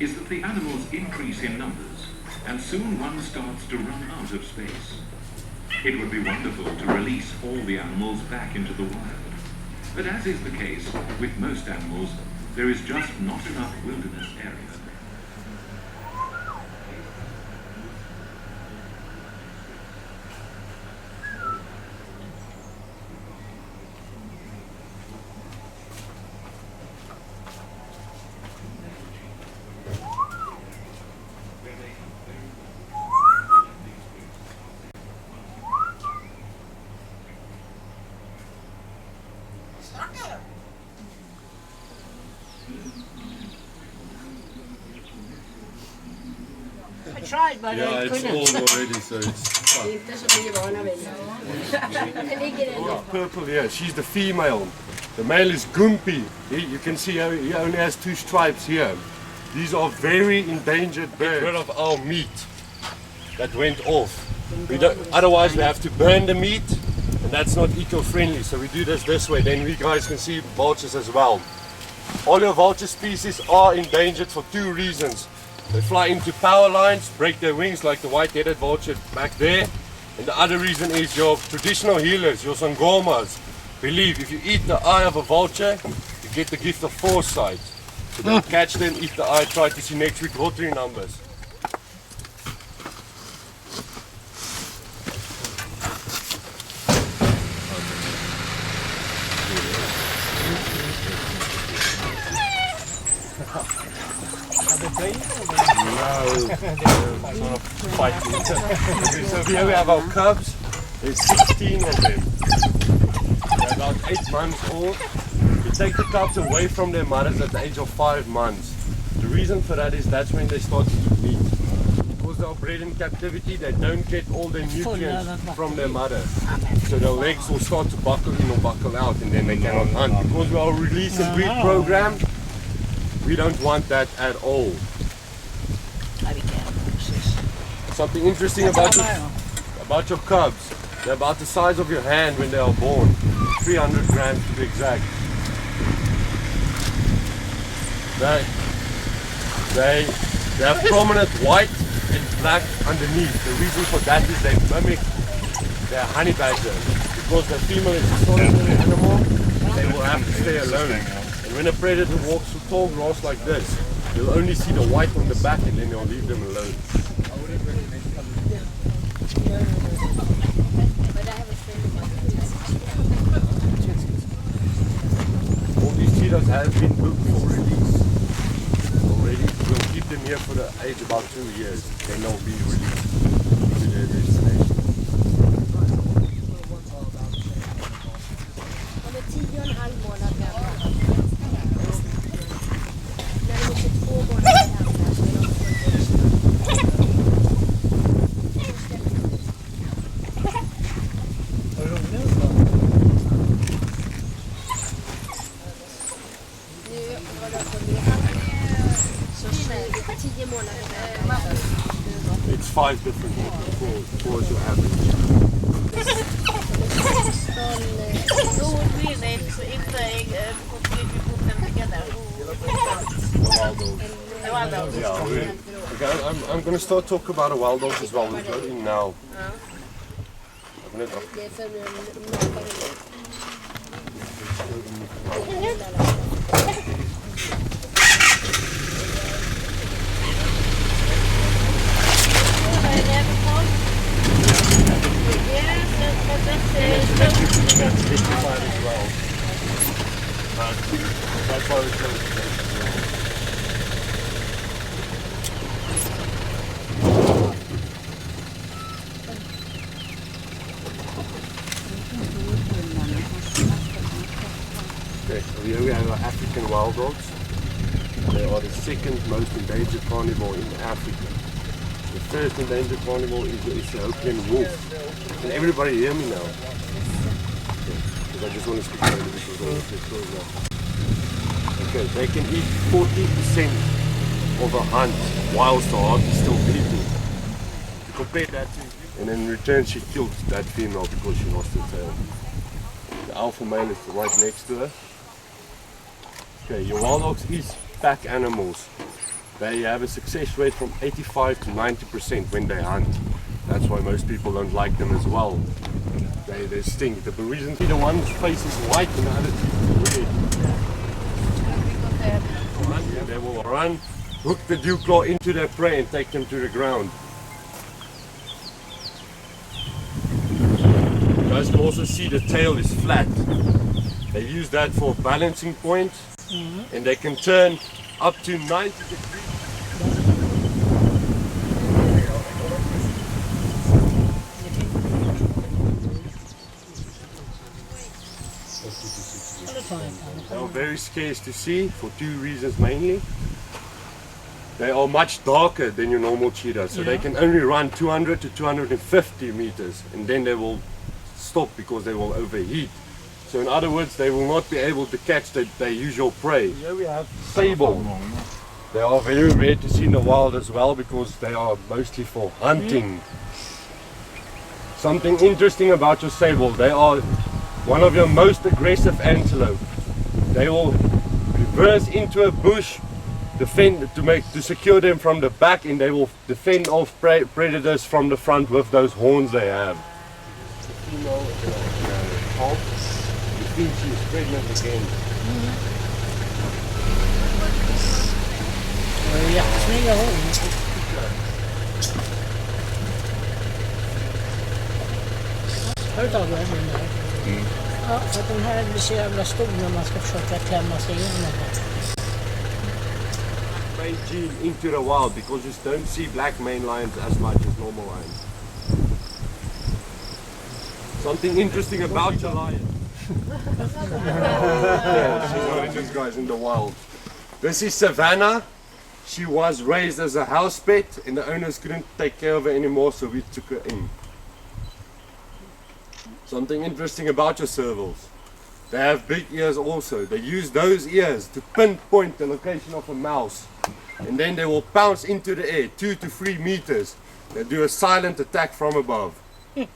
is that the animals increase in numbers, and soon one starts to run out of space. It would be wonderful to release all the animals back into the wild. But as is the case with most animals, there is just not enough wilderness area. Tried, but Yeah, it's old already, so it's fine. Purple here, she's the female. The male is Gumpy. You can see he only has 2 stripes here. These are very endangered birds. Get rid of our meat that went off. Otherwise we have to burn the meat, and that's not eco-friendly. So we do this way, then we guys can see vultures as well. All your vulture species are endangered for 2 reasons. They fly into power lines, break their wings like the white-headed vulture back there. And the other reason is your traditional healers, your sangomas, believe if you eat the eye of a vulture, you get the gift of foresight. So they'll catch them, eat the eye, try to see next week lottery numbers. So here we have our cubs. There's 16 of them. They're about 8 months old. We take the cubs away from their mothers at the age of 5 months. The reason for that is that's when they start to eat meat. Because they are bred in captivity, they don't get all their nutrients from their mother. So their legs will start to buckle in or buckle out, and then they cannot hunt. Because we are a release and breed program, we don't want that at all. Something interesting about your cubs, they're about the size of your hand when they are born, 300 grams to be exact. They have prominent white and black underneath. The reason for that is they mimic their honey badger. Because the female is a solitary animal, they will have to stay alone. And when a predator walks through tall grass like this, you'll only see the white on the back, and then they'll leave them alone. All these cheetahs have been booked for release already. We'll keep them here for the age about 2 years. Then they'll be released to their destination. It's 5 different for your average. Yeah, I'm going to start talking about the wild dogs as well. We'll go in now. As well. That's why we're going to Okay, so here we have our African wild dogs. They are the second most endangered carnivore in Africa. The first endangered carnivore is the Ethiopian wolf. Can everybody hear me now? Because I just want to speak to this. Okay, they can eat 40% of a hunt whilst the heart is still beating. To compare that to, and in return she killed that female because she lost her tail. The alpha male is right next to her. Okay, your wild dogs is pack animals. they have a success rate from 85 to 90% when they hunt. That's why most people don't like them as well. They stink. The reason the one's face is white and the other is red. And they will run, hook the dew claw into their prey and take them to the ground. You guys can also see the tail is flat. They use that for a balancing point, and they can turn up to 90 degrees. They are very scarce to see for two reasons mainly. They are much darker than your normal cheetah, so they can only run 200 to 250 meters, and then they will stop because they will overheat. So in other words, they will not be able to catch their usual prey. Here we have sable. They are very rare to see in the wild as well because they are mostly for hunting. Something interesting about your sable, they are one of your most aggressive antelope. They will reverse into a bush, defend to secure them from the back, and they will defend off predators from the front with those horns they have. The female calf, you think she is pregnant again. Ja, för att de här blir så jävla stora när man ska försöka klämma sig igenom. Main gene into the wild because you don't see black main lions as much as normal lions. Something interesting about your lion. Yeah, she's one of these guys in the wild. This is Savannah. She was raised as a house pet and the owners couldn't take care of her anymore, so we took her in. Something interesting about your servals. They have big ears also. They use those ears to pinpoint the location of a mouse. And then they will pounce into the air, 2 to 3 meters. They do a silent attack from above. You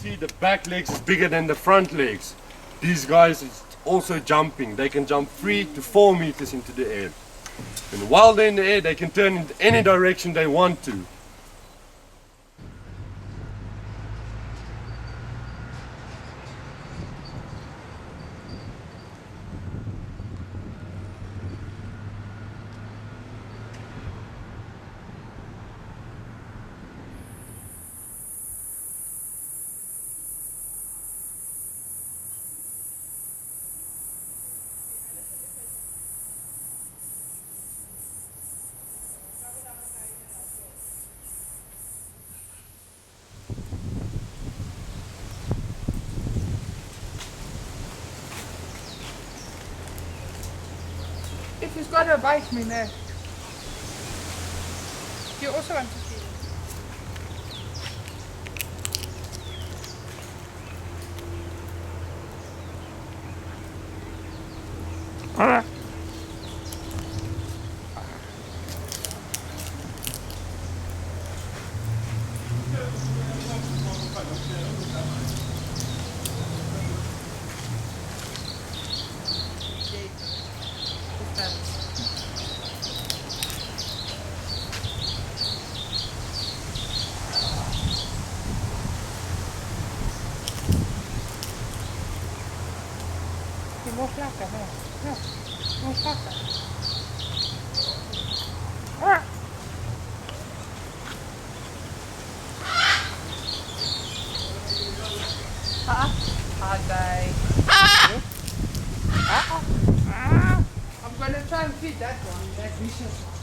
see the back legs is bigger than the front legs. These guys is also jumping. They can jump 3 to 4 meters into the air. And while they're in the air, they can turn in any direction they want to. If he's got to bite me now. You also want to see it. Alright. More flakker här. Ja, more flakker. Ah! Hard day. I'm gonna try and feed that one, that vicious one.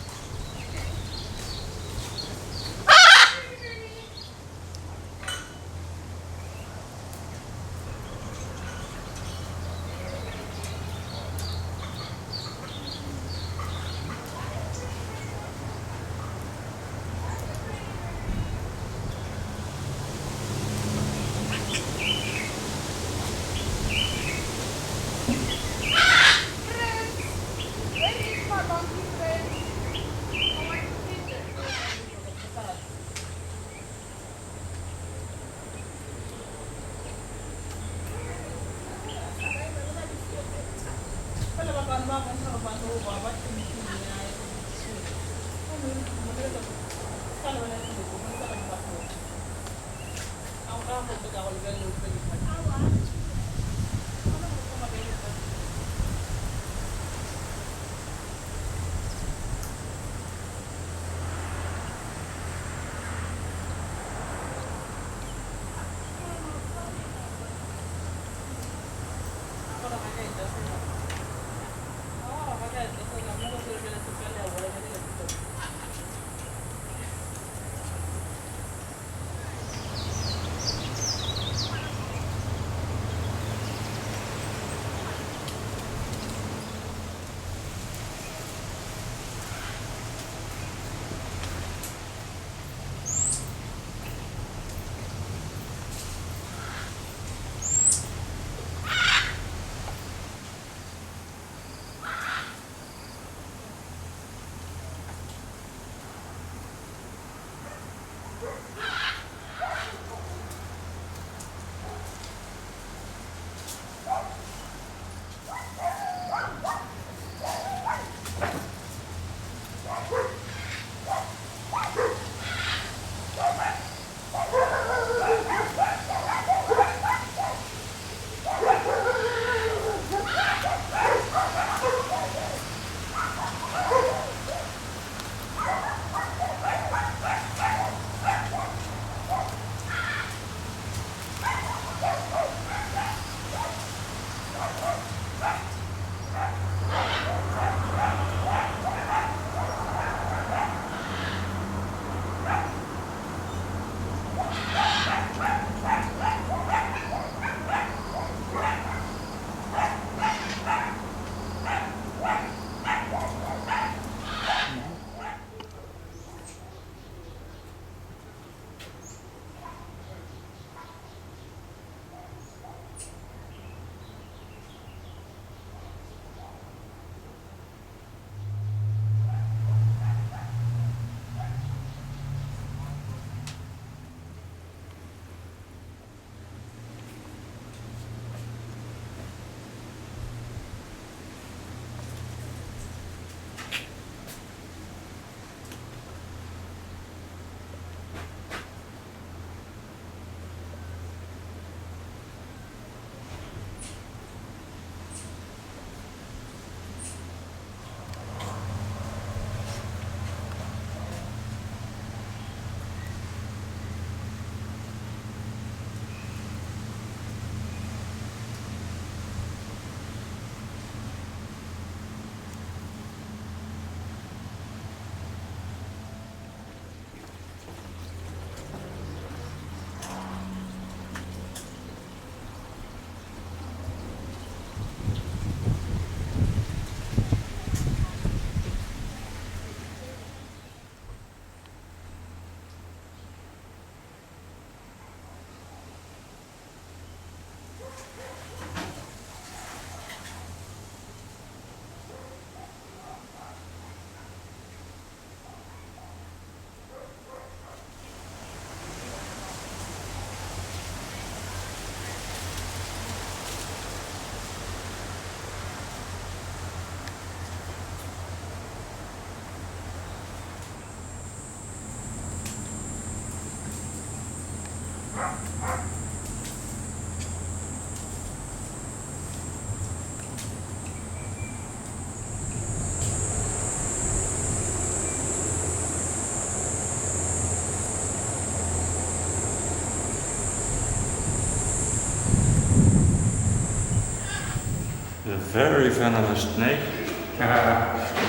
A very venomous snake,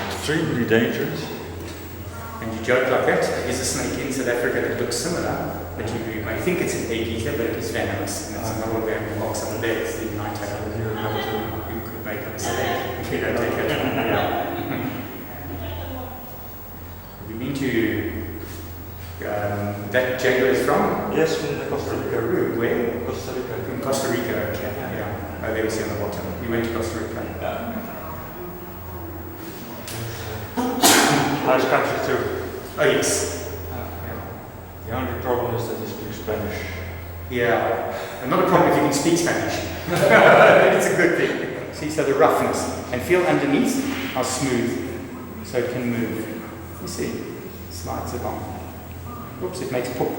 extremely dangerous. And you joke like that. There's a snake in South Africa that looks similar, but you may think it's an egg eater, but it is venomous. And it's another one that walks on the bed. It's the nighttime. You could make a mistake if you don't take it. Yeah. Have you been to that Jaguar is from? Yes, from the Costa Rica route. Where? Costa Rica. From Costa Rica, okay. Yeah. Oh, there we see on the bottom. We went to Costa Rica. Nice country too. Oh, yes. Yeah. The only problem is that he speaks Spanish. Yeah. Another problem if you can speak Spanish. It's a good thing. See, so the roughness. And feel underneath how smooth, so it can move. You see. slides along. Oops, it makes poop.